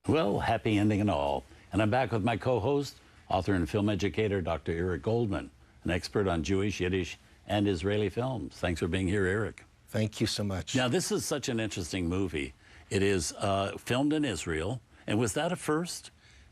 Well, happy ending and all. And I'm back with my co-host, author and film educator, Dr. Eric Goldman, an expert on Jewish, Yiddish, and Israeli films. Thanks for being here, Eric. Thank you so much. Now, this is such an interesting movie. It is filmed in Israel. And was that a first?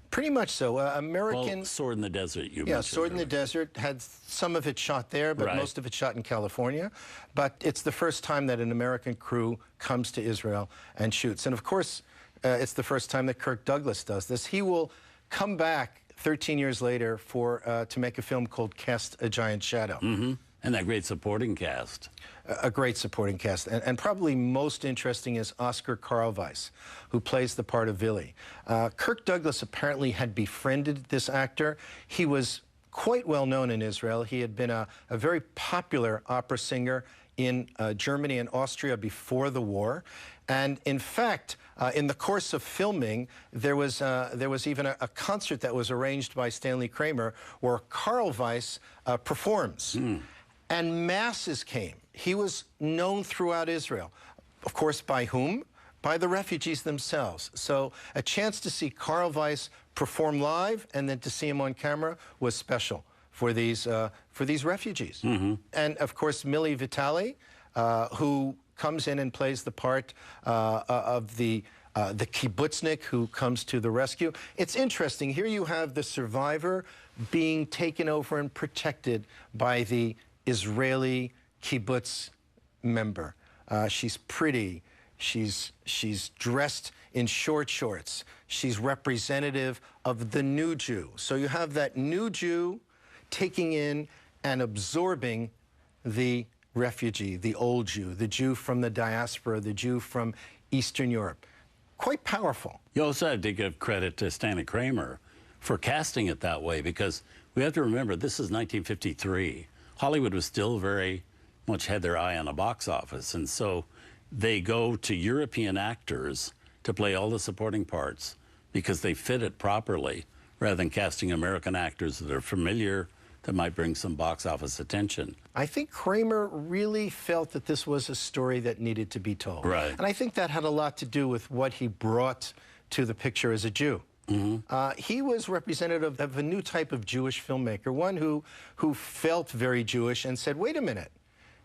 Pretty much so. American... Well, Sword in the Desert, you mentioned. Yeah, Sword in the Desert had some of it shot there, but most of it shot in California. But it's the first time that an American crew comes to Israel and shoots. And of course, it's the first time that Kirk Douglas does this. He will come back 13 years later to make a film called Cast a Giant Shadow. Mm-hmm. And that great supporting cast. A great supporting cast. And probably most interesting is Oscar Karlweis, who plays the part of Willy. Kirk Douglas apparently had befriended this actor. He was quite well known in Israel. He had been a very popular opera singer in Germany and Austria before the war. And in fact, in the course of filming, there was even a concert that was arranged by Stanley Kramer where Karlweis performs. And masses came. He was known throughout Israel. Of course, by whom? By the refugees themselves. So a chance to see Karlweis perform live and then to see him on camera was special for these refugees. And of course, Milli Vitali, who comes in and plays the part of the kibbutznik who comes to the rescue. It's interesting. Here you have the survivor being taken over and protected by the Israeli kibbutz member. She's pretty. She's dressed in short shorts. She's representative of the new Jew. So you have that new Jew taking in and absorbing the refugee, the old Jew, the Jew from the diaspora, the Jew from Eastern Europe. Quite powerful. You also have to give credit to Stanley Kramer for casting it that way, because we have to remember this is 1953. Hollywood was still very much had their eye on the box office, and so they go to European actors to play all the supporting parts because they fit it properly, rather than casting American actors that are familiar, that might bring some box office attention. I think Kramer really felt that this was a story that needed to be told. Right. And I think that had a lot to do with what he brought to the picture as a Jew. He was representative of a new type of Jewish filmmaker, one who felt very Jewish and said, wait a minute,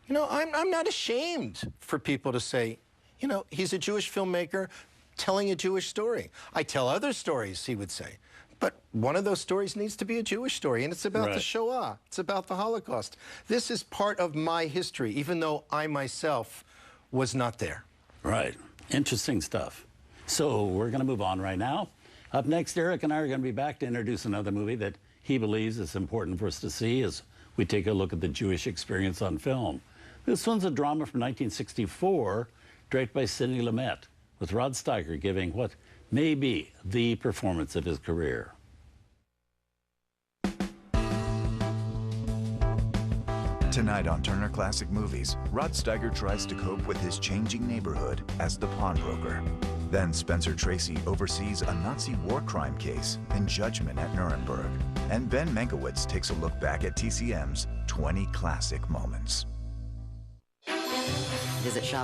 you know, I'm not ashamed for people to say, you know, he's a Jewish filmmaker telling a Jewish story. I tell other stories, he would say, but one of those stories needs to be a Jewish story, and it's about the Shoah. It's about the Holocaust. This is part of my history, even though I myself was not there. Right. Interesting stuff. So we're going to move on right now. Up next, Eric and I are going to be back to introduce another movie that he believes is important for us to see as we take a look at the Jewish experience on film. This one's a drama from 1964, directed by Sidney Lumet, with Rod Steiger giving what may be the performance of his career. Tonight on Turner Classic Movies, Rod Steiger tries to cope with his changing neighborhood as the pawnbroker. Then Spencer Tracy oversees a Nazi war crime case in Judgment at Nuremberg. And Ben Mankiewicz takes a look back at TCM's 20 classic moments. Visit shop